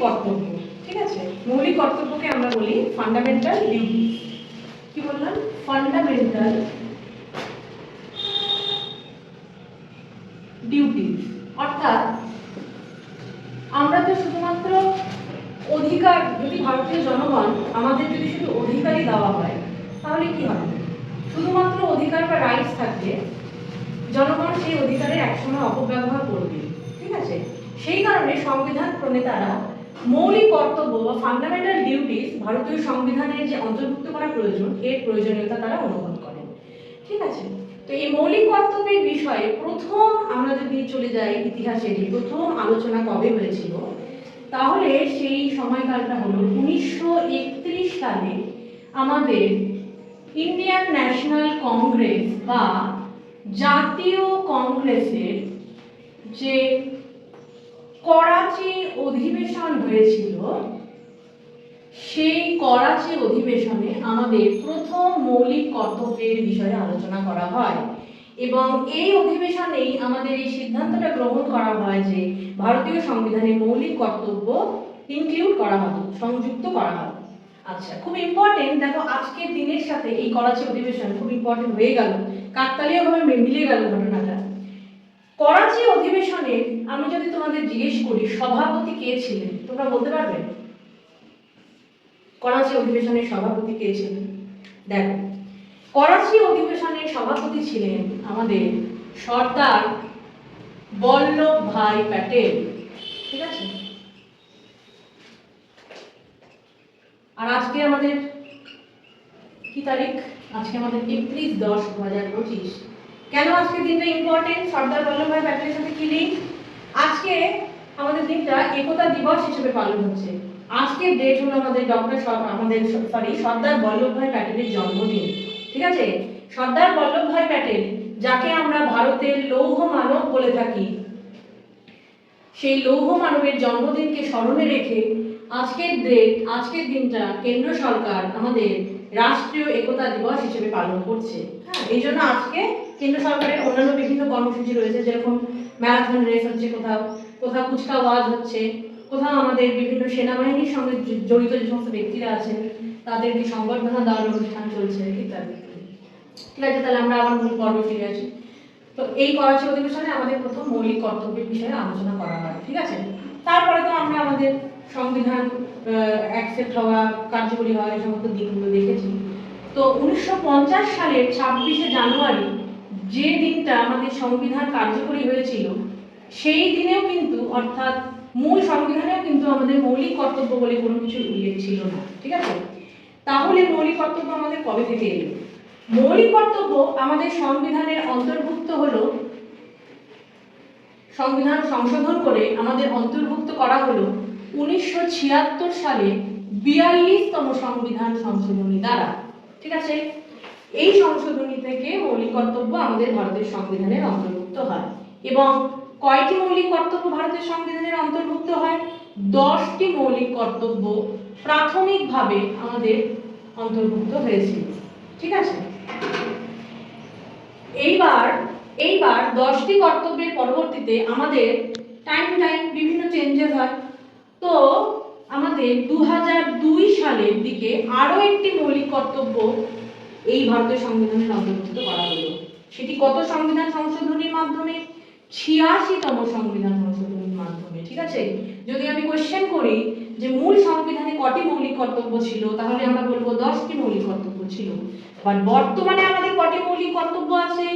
কর্তব্য, ঠিক আছে? মৌলিক কর্তব্যকে আমরা বলি ফান্ডামেন্টাল ডিউটি। কি বললাম? Fundamental duty. অর্থাৎ আমরা তো শুধুমাত্র অধিকার, যদি ভারতীয় জনগণ আমাদের যদি শুধু অধিকারই দেওয়া হয় তাহলে কি হবে? শুধুমাত্র অধিকার বা রাইটস থাকলে জনগণ সেই অধিকারের একসময় অপব্যবহার করবে, ঠিক আছে? সেই কারণে সংবিধান প্রণেতারা মৌলিক কর্তব্য বা ফান্ডামেন্টাল ডিউটিস ভারতীয় সংবিধানের যে অন্তর্ভুক্ত করা প্রয়োজন, এর প্রয়োজনীয়তা তারা অনুভব করেন, ঠিক আছে? তো এই মৌলিক কর্তব্যের বিষয়ে প্রথম আমরা যদি চলে যাই ইতিহাসে, যে প্রথম আলোচনা কবে হয়েছিল, তাহলে সেই সময়কালটা হলো 1931 সালে আমাদের ইন্ডিয়ান ন্যাশনাল কংগ্রেস বা জাতীয় কংগ্রেসের যে করাচি অধিবেশন হয়েছিল, সেই করাচি অধিবেশনে আমাদের প্রথম মৌলিক কর্তব্যের বিষয়ে আলোচনা করা হয় এবং এই অধিবেশনেই আমাদের এই সিদ্ধান্তটা গ্রহণ করা হয় যে ভারতীয় সংবিধানে মৌলিক কর্তব্য ইনক্লুড করা হবে, সংযুক্ত করা হবে। আচ্ছা, খুব ইম্পর্টেন্ট, দেখো আজকের দিনের সাথে এই করাচি অধিবেশন খুব ইম্পর্টেন্ট হয়ে গেল, কাকতালীয়ভাবে মিলে গেল ঘটনাটা। করাচি অধিবেশনে আমি যদি তোমাদের জিজ্ঞেস করি সভাপতি কে ছিলেন, তোমরা বলতে পারবে? করাচি অধিবেশনের সভাপতি কে ছিলেন? দেখো, করাচি অধিবেশনের সভাপতি ছিলেন আমাদের সর্দার বল্লভভাই প্যাটেল, ঠিক আছে? আর আজকে আমাদের কি তারিখ? আজকে আমাদের 31/10/2025। কেন আজকের দিনটা ইম্পর্টেন্ট? সর্দার বল্লভভাই প্যাটেলের সাথে কি লিঙ্ক? আজকে আমাদের দিনটা একতা দিবস হিসেবে পালন হচ্ছে। আজকের ডেট হলো আমাদের সর্দার বল্লভভাই প্যাটেলের জন্মদিন, ঠিক আছে? সর্দার বল্লভভাই প্যাটেল, যাকে আমরা ভারতের লৌহ মানব বলে থাকি, সেই লৌহ মানবের জন্মদিনকে স্মরণে রেখে আজকের দিনটা কেন্দ্র সরকার আমাদের রাষ্ট্রীয় একতা দিবস হিসেবে পালন করছে। হ্যাঁ, এই জন্য আজকে কেন্দ্র সরকারের অন্যান্য বিভিন্ন কর্মসূচি রয়েছে, যেরকম ম্যারাথন রেস হচ্ছে, কোথাও কোথাও কুচকাওয়াজ হচ্ছে, কোথাও আমাদের বিভিন্ন সেনাবাহিনীর সঙ্গে জড়িত যে সমস্ত ব্যক্তিরা আছেন তাদেরকে সংবর্ধনা দেওয়ার অনুষ্ঠান চলছে ইত্যাদি। ঠিক আছে, তাহলে আমরা আবার মূল পর্বে ফিরে আসি। তো এই করাচি অধিবেশনে আমাদের প্রথম মৌলিক কর্তব্যের বিষয়ে আলোচনা করা হয়, ঠিক আছে? তারপরে তো আমরা আমাদের সংবিধান অ্যাকসেপ্ট হওয়া, কার্যকরী হওয়া, এই সমস্ত দিকগুলো দেখেছি। তো 1950 সালের 26শে জানুয়ারি, যে দিনটা আমাদের সংবিধান কার্যকরী হয়েছিল, সেই দিনেও কিন্তু, অর্থাৎ মূল সংবিধানেও কিন্তু আমাদের মৌলিক কর্তব্য বলে কোনো কিছু উল্লেখ ছিল না, ঠিক আছে? তাহলে মৌলিক কর্তব্য আমাদের কবে থেকে এলো? মৌলিক কর্তব্য আমাদের সংবিধানের অন্তর্ভুক্ত হলো, সংবিধান সংশোধন করে আমাদের অন্তর্ভুক্ত করা হলো 1976 সালে 42তম সংবিধান সংশোধনী দ্বারা, ঠিক আছে? এই সংশোধনী থেকে মৌলিক কর্তব্য আমাদের ভারতের সংবিধানের অন্তর্ভুক্ত হয়। এবং কয়টি মৌলিক কর্তব্য ভারতের সংবিধানের অন্তর্ভুক্ত হয়? 10টি মৌলিক কর্তব্য প্রাথমিকভাবে আমাদের অন্তর্ভুক্ত হয়েছিল, ঠিক আছে? এইবার 10টি কর্তব্যের পরবর্তীতে আমাদের টাইম টু টাইম বিভিন্ন চেঞ্জেস হয়। তো আমাদের 2002 সালের দিকে আরো একটি মৌলিক কর্তব্য এই ভারতের সংবিধানের অন্তর্ভুক্ত করা হলো। সেটি কত সংবিধান সংশোধনীর মাধ্যমে? 86তম সংবিধান সংশোধনীর মাধ্যমে, ঠিক আছে? যদি আমি কোশ্চেন করি যে মূল সংবিধানে কটি মৌলিক কর্তব্য ছিল, তাহলে আমরা বলবো 10টি মৌলিক কর্তব্য ছিল। বাট বর্তমানে আমাদের কটি মৌলিক কর্তব্য আছে?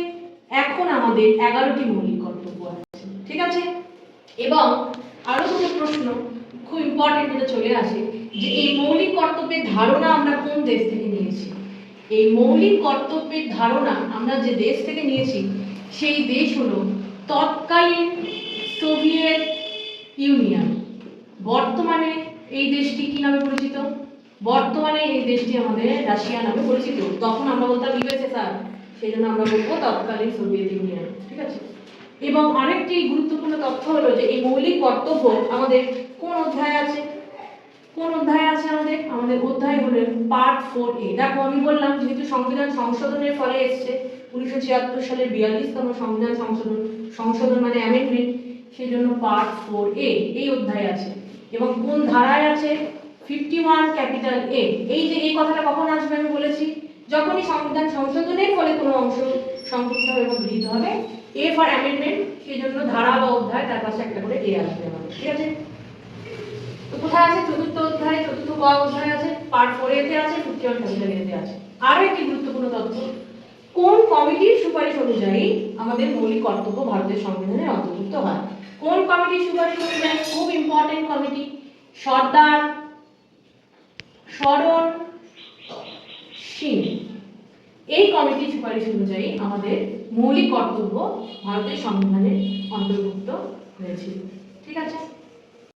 এখন আমাদের 11টি মৌলিক কর্তব্য আছে, ঠিক আছে? এবং আরো দুটো প্রশ্ন খুব ইম্পর্টেন্ট যেটা চলে আসে, যে এই মৌলিক কর্তব্যের ধারণা আমরা কোন দেশ থেকে নিয়েছি? এই মৌলিক কর্তব্যের ধারণা আমরা যে দেশ থেকে নিয়েছি সেই দেশ হলো তৎকালীন সোভিয়েত ইউনিয়ন। বর্তমানে এই দেশটি কি নামে পরিচিত? বর্তমানে এই দেশটি আমাদের রাশিয়া নামে পরিচিত। তখন আমরা বলতাম ইউএসএসআর, সেই জন্য আমরা বলবো তৎকালীন সোভিয়েত ইউনিয়ন, ঠিক আছে? এবং আরেকটি গুরুত্বপূর্ণ তথ্য হলো যে এই মৌলিক কর্তব্য আমাদের কোন অধ্যায়ে আছে? কোন অধ্যায়ে আছে আমাদের অধ্যায় হলো পার্ট 4A। দেখো, আমি বললাম যেহেতু সংবিধান সংশোধনের ফলে এসেছে 1976 সালের 42তম সংবিধান সংশোধন মানে অ্যামেন্ডমেন্ট, সেই জন্য পার্ট 4A এই অধ্যায়ে আছে। এবং কোন ধারায় আছে? 51 ক্যাপিটাল এ। এই যে এই কথাটা কখন আসবে আমি বলেছি, যখনই সংবিধান সংশোধনের ফলে কোনো অংশ সংযুক্ত হবে এবং গৃহীত হবে, এ ফর অ্যামেন্ডমেন্ট, সেই জন্য ধারা বা অধ্যায় তার পাশে একটা করে এ আসবে আমাদের, ঠিক আছে? তো কোথায় আছে? চতুর্থ অধ্যায়, চতুর্থ ক অধ্যায় আছে, পার্ট 4 এতে আছে, 51 ক্যাপিটাল এতে আছে। আরো একটি গুরুত্বপূর্ণ তথ্য, কোন কমিটির সুপারিশ অনুযায়ী আমাদের মৌলিক কর্তব্য ভারতের সংবিধানে অন্তর্ভুক্ত হয়? কোন কমিটির সুপারিশ অনুযায়ী? খুব ইম্পর্টেন্ট কমিটি, সর্দার শরণ সিং। এই কমিটির সুপারিশ অনুযায়ী আমাদের মৌলিক কর্তব্য ভারতের সংবিধানে অন্তর্ভুক্ত হয়েছিল, ঠিক আছে?